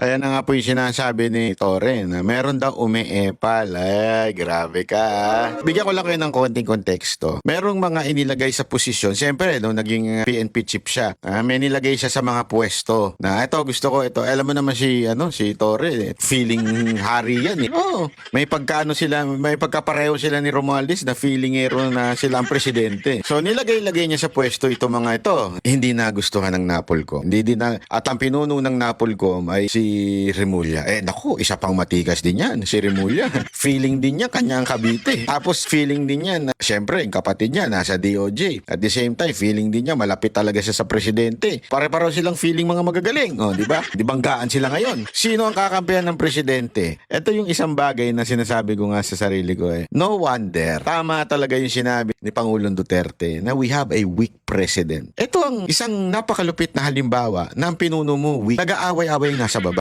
Ayan na nga po yung sinasabi ni Torre na meron daw umiepal. Ay, grabe ka. Bigyan ko lang kayo ng konting konteksto. Merong mga inilagay sa posisyon. Siyempre, nung naging PNP chief siya, may nilagay siya sa mga pwesto. Na ito, gusto ko ito. Alam mo naman si Torre, feeling hari yan. Oh, may pagkaano sila, may pagkapareho sila ni Romualdez na feelingero na sila ang presidente. So, nilagay-lagay niya sa pwesto ito mga ito. Hindi nagustuhan ng Napolcom. Hindi din na, at ang pinuno ng Napolcom ay si Remulla. Naku, isa pang matikas din yan, si Remulla. Feeling din niya, kanyang Cavite. Tapos feeling din niya, na, syempre, yung kapatid niya, nasa DOJ. At the same time, feeling din niya, malapit talaga siya sa presidente. Pare-pareho silang feeling mga magagaling. O, di ba? Di banggaan sila ngayon. Sino ang kakampihan ng presidente? Ito yung isang bagay na sinasabi ko nga sa sarili ko No wonder, tama talaga yung sinabi ni Pangulong Duterte na we have a weak president. Ito ang isang napakalupit na halimbawa na ang pinuno mo weak. Nag-aaway-away nga sa baba.